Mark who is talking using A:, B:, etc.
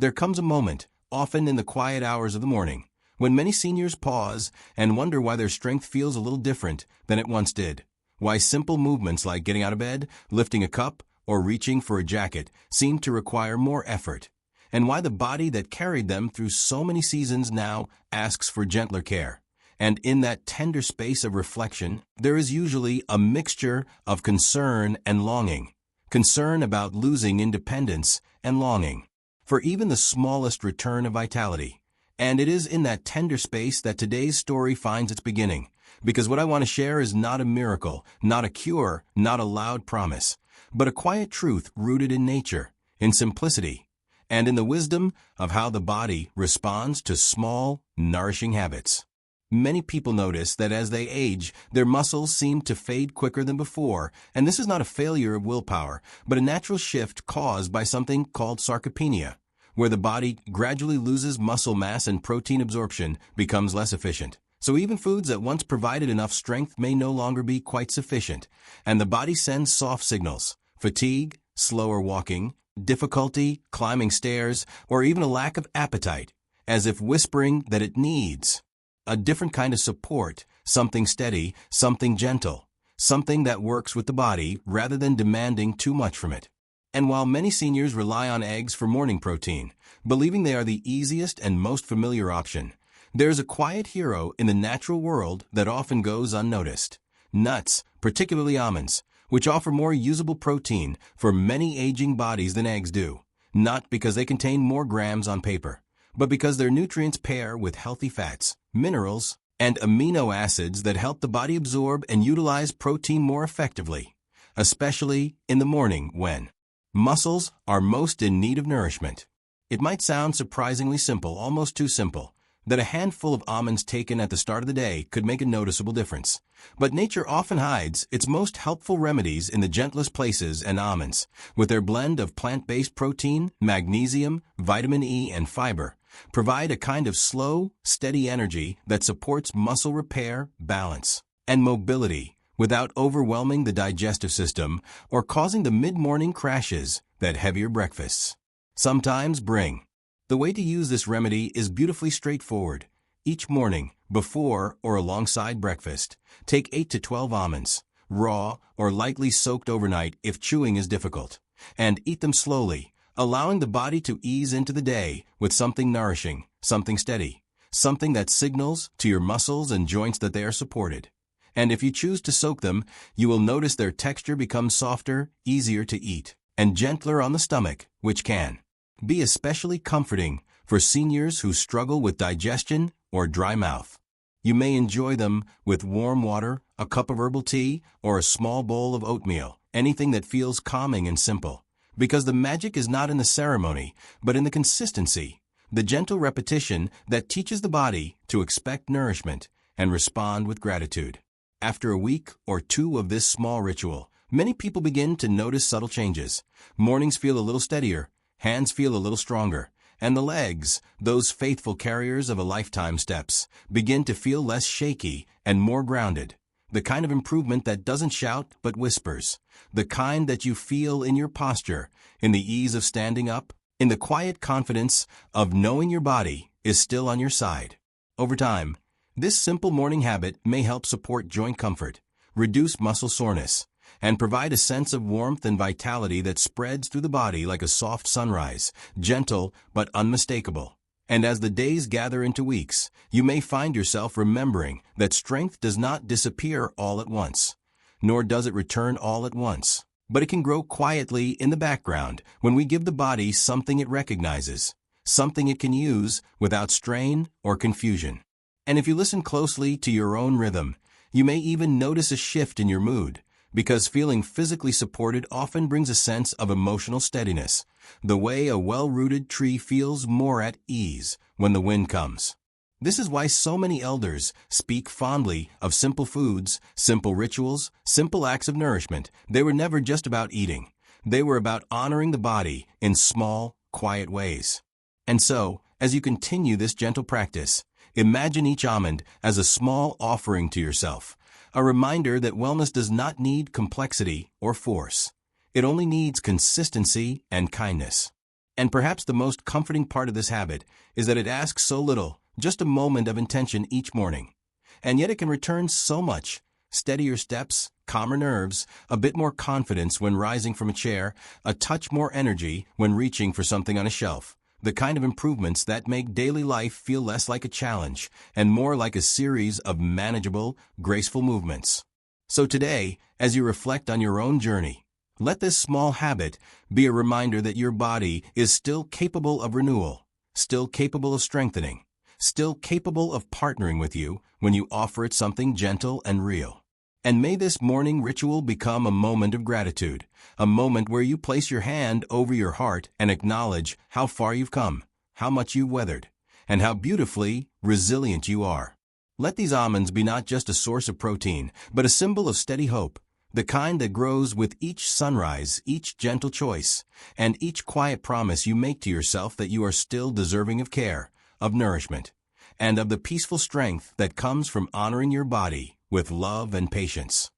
A: There comes a moment, often in the quiet hours of the morning, when many seniors pause and wonder why their strength feels a little different than it once did. Why simple movements like getting out of bed, lifting a cup, or reaching for a jacket seem to require more effort. And why the body that carried them through so many seasons now asks for gentler care. And in that tender space of reflection, there is usually a mixture of concern and longing. Concern about losing independence and longing for even the smallest return of vitality. And it is in that tender space that today's story finds its beginning. Because what I want to share is not a miracle, not a cure, not a loud promise, but a quiet truth rooted in nature, in simplicity, and in the wisdom of how the body responds to small, nourishing habits. Many people notice that as they age, their muscles seem to fade quicker than before, and this is not a failure of willpower, but a natural shift caused by something called sarcopenia, where the body gradually loses muscle mass and protein absorption becomes less efficient. So even foods that once provided enough strength may no longer be quite sufficient, and the body sends soft signals: fatigue, slower walking, difficulty climbing stairs, or even a lack of appetite, as if whispering that it needs a different kind of support, something steady, something gentle, something that works with the body rather than demanding too much from it. And while many seniors rely on eggs for morning protein, believing they are the easiest and most familiar option, there's a quiet hero in the natural world that often goes unnoticed: nuts, particularly almonds, which offer more usable protein for many aging bodies than eggs do, not because they contain more grams on paper, but because their nutrients pair with healthy fats, minerals, and amino acids that help the body absorb and utilize protein more effectively, especially in the morning when muscles are most in need of nourishment. It might sound surprisingly simple, almost too simple, that a handful of almonds taken at the start of the day could make a noticeable difference. But nature often hides its most helpful remedies in the gentlest places, and almonds, with their blend of plant-based protein, magnesium, vitamin E, and fiber, provide a kind of slow, steady energy that supports muscle repair, balance, and mobility without overwhelming the digestive system or causing the mid-morning crashes that heavier breakfasts sometimes bring. The way to use this remedy is beautifully straightforward. Each morning, before or alongside breakfast, take 8 to 12 almonds, raw or lightly soaked overnight if chewing is difficult, and eat them slowly, allowing the body to ease into the day with something nourishing, something steady, something that signals to your muscles and joints that they are supported. And if you choose to soak them, you will notice their texture becomes softer, easier to eat, and gentler on the stomach, which can be especially comforting for seniors who struggle with digestion or dry mouth. You may enjoy them with warm water, a cup of herbal tea, or a small bowl of oatmeal, anything that feels calming and simple. Because the magic is not in the ceremony, but in the consistency, the gentle repetition that teaches the body to expect nourishment and respond with gratitude. After a week or two of this small ritual, many people begin to notice subtle changes. Mornings feel a little steadier, hands feel a little stronger, and the legs, those faithful carriers of a lifetime steps, begin to feel less shaky and more grounded. The kind of improvement that doesn't shout but whispers. The kind that you feel in your posture, in the ease of standing up, in the quiet confidence of knowing your body is still on your side. Over time, this simple morning habit may help support joint comfort, reduce muscle soreness, and provide a sense of warmth and vitality that spreads through the body like a soft sunrise, gentle but unmistakable. And as the days gather into weeks, you may find yourself remembering that strength does not disappear all at once, nor does it return all at once, but it can grow quietly in the background when we give the body something it recognizes, something it can use without strain or confusion. And if you listen closely to your own rhythm, you may even notice a shift in your mood, because feeling physically supported often brings a sense of emotional steadiness, the way a well-rooted tree feels more at ease when the wind comes. This is why so many elders speak fondly of simple foods, simple rituals, simple acts of nourishment. They were never just about eating. They were about honoring the body in small, quiet ways. And so, as you continue this gentle practice, imagine each almond as a small offering to yourself, a reminder that wellness does not need complexity or force. It only needs consistency and kindness. And perhaps the most comforting part of this habit is that it asks so little, just a moment of intention each morning. And yet it can return so much: steadier steps, calmer nerves, a bit more confidence when rising from a chair, a touch more energy when reaching for something on a shelf. The kind of improvements that make daily life feel less like a challenge and more like a series of manageable, graceful movements. So today, as you reflect on your own journey, let this small habit be a reminder that your body is still capable of renewal, still capable of strengthening, still capable of partnering with you when you offer it something gentle and real. And may this morning ritual become a moment of gratitude, a moment where you place your hand over your heart and acknowledge how far you've come, how much you've weathered, and how beautifully resilient you are. Let these almonds be not just a source of protein, but a symbol of steady hope, the kind that grows with each sunrise, each gentle choice, and each quiet promise you make to yourself that you are still deserving of care, of nourishment, and of the peaceful strength that comes from honoring your body with love and patience.